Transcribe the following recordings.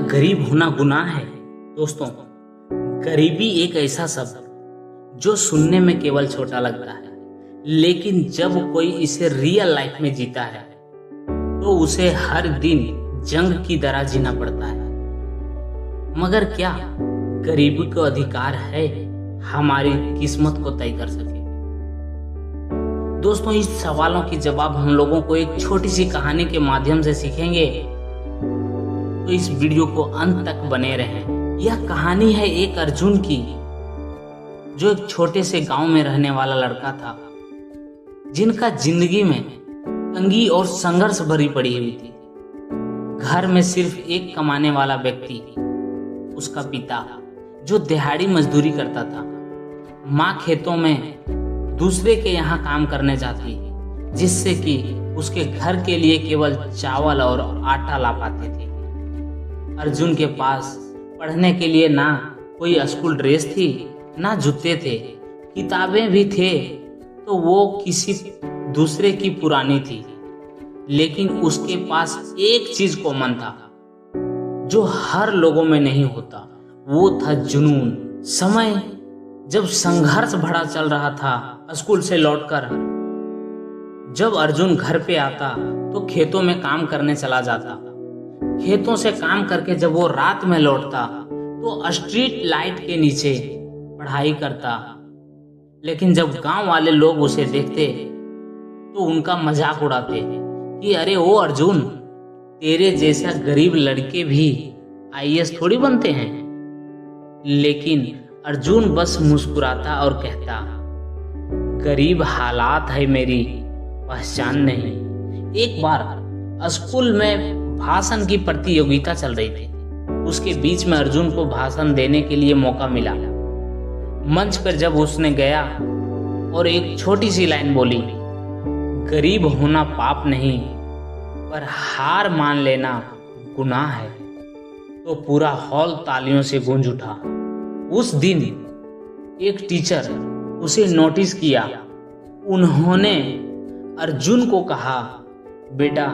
गरीब होना गुनाह है? दोस्तों, गरीबी एक ऐसा शब्द जो सुनने में केवल छोटा लगता है, लेकिन जब कोई इसे रियल लाइफ में जीता है तो उसे हर दिन जंग की तरह जीना पड़ता है। मगर क्या गरीबी को अधिकार है हमारी किस्मत को तय कर सके? दोस्तों, इस सवालों के जवाब हम लोगों को एक छोटी सी कहानी के माध्यम से सीखेंगे, तो इस वीडियो को अंत तक बने रहें। यह कहानी है एक अर्जुन की, जो एक छोटे से गांव में रहने वाला लड़का था, जिनका जिंदगी में तंगी और संघर्ष भरी पड़ी हुई थी। घर में सिर्फ एक कमाने वाला व्यक्ति, उसका पिता, जो दिहाड़ी मजदूरी करता था। माँ खेतों में दूसरे के यहाँ काम करने जाती, जिससे कि उसके घर के लिए केवल चावल और आटा ला पाती थी। अर्जुन के पास पढ़ने के लिए ना कोई स्कूल ड्रेस थी, ना जूते थे, किताबें भी थे तो वो किसी दूसरे की पुरानी थी। लेकिन उसके पास एक चीज कॉमन था, जो हर लोगों में नहीं होता, वो था जुनून। समय जब संघर्ष भरा चल रहा था, स्कूल से लौटकर जब अर्जुन घर पे आता तो खेतों में काम करने चला जाता। खेतों से काम करके जब वो रात में लौटता तो स्ट्रीट लाइट के नीचे पढ़ाई करता। लेकिन जब गांव वाले लोग उसे देखते तो उनका मजाक उड़ाते कि अरे ओ अर्जुन, तेरे जैसा गरीब लड़के भी आईएएस थोड़ी बनते हैं। लेकिन अर्जुन बस मुस्कुराता और कहता, गरीब हालात है मेरी पहचान नहीं। एक बार स्कूल में भाषण की प्रतियोगिता चल रही थी। उसके बीच में अर्जुन को भाषण देने के लिए मौका मिला। मंच पर जब उसने गया और एक छोटी सी लाइन बोली, गरीब होना पाप नहीं, पर हार मान लेना गुनाह है, तो पूरा हॉल तालियों से गूंज उठा। उस दिन एक टीचर उसे नोटिस किया। उन्होंने अर्जुन को कहा, बेटा,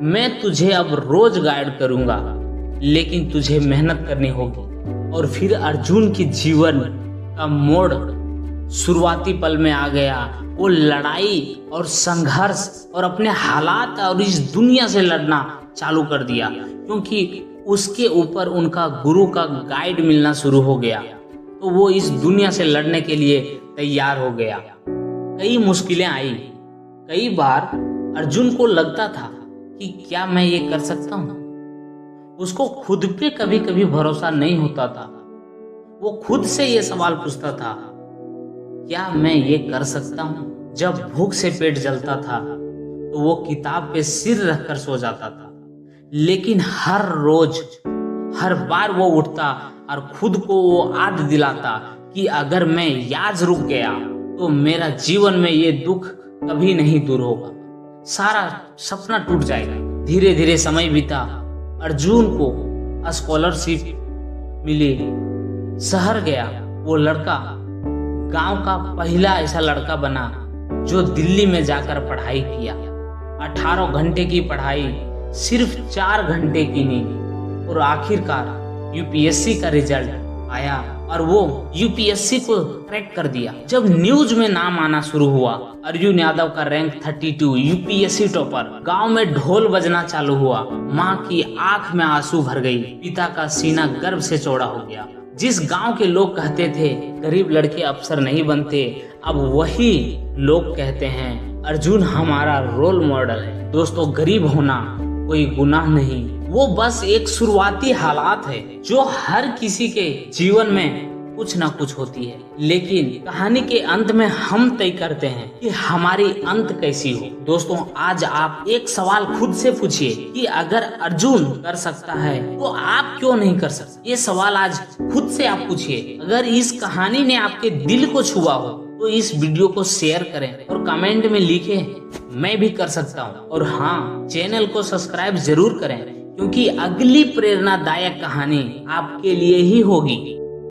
मैं तुझे अब रोज गाइड करूंगा, लेकिन तुझे मेहनत करनी होगी। और फिर अर्जुन की जीवन का मोड़ शुरुआती पल में आ गया। वो लड़ाई और संघर्ष और अपने हालात और इस दुनिया से लड़ना चालू कर दिया, क्योंकि उसके ऊपर उनका गुरु का गाइड मिलना शुरू हो गया। तो वो इस दुनिया से लड़ने के लिए तैयार हो गया। कई मुश्किलें आई। कई बार अर्जुन को लगता था कि क्या मैं ये कर सकता हूँ। उसको खुद पे कभी कभी भरोसा नहीं होता था। वो खुद से ये सवाल पूछता था, क्या मैं ये कर सकता हूँ। जब भूख से पेट जलता था तो वो किताब पे सिर रखकर सो जाता था। लेकिन हर रोज, हर बार वो उठता और खुद को वो आद दिलाता कि अगर मैं आज रुक गया तो मेरा जीवन में ये दुख कभी नहीं दूर होगा, सारा सपना टूट जाएगा। धीरे धीरे समय बीता। अर्जुन को स्कॉलरशिप मिली, शहर गया। वो लड़का गांव का पहला ऐसा लड़का बना जो दिल्ली में जाकर पढ़ाई किया। 18 घंटे की पढ़ाई, सिर्फ 4 घंटे की नींद, और आखिरकार यूपीएससी का रिजल्ट आया और वो यूपीएससी को क्रैक कर दिया। जब न्यूज में नाम आना शुरू हुआ, अर्जुन यादव का रैंक 32, यूपीएससी टॉपर, गांव में ढोल बजना चालू हुआ। माँ की आंख में आंसू भर गई। पिता का सीना गर्व से चौड़ा हो गया। जिस गांव के लोग कहते थे गरीब लड़के अफसर नहीं बनते, अब वही लोग कहते हैं अर्जुन हमारा रोल मॉडल है। दोस्तों, गरीब होना कोई गुनाह नहीं, वो बस एक शुरुआती हालात है जो हर किसी के जीवन में कुछ ना कुछ होती है। लेकिन कहानी के अंत में हम तय करते हैं कि हमारी अंत कैसी हो। दोस्तों, आज आप एक सवाल खुद से पूछिए कि अगर अर्जुन कर सकता है तो आप क्यों नहीं कर सकते। ये सवाल आज खुद से आप पूछिए। अगर इस कहानी ने आपके दिल को छुआ हो तो इस वीडियो को शेयर करें और कमेंट में लिखें मैं भी कर सकता हूँ। और हाँ, चैनल को सब्सक्राइब जरूर करें, क्योंकि अगली प्रेरणादायक कहानी आपके लिए ही होगी।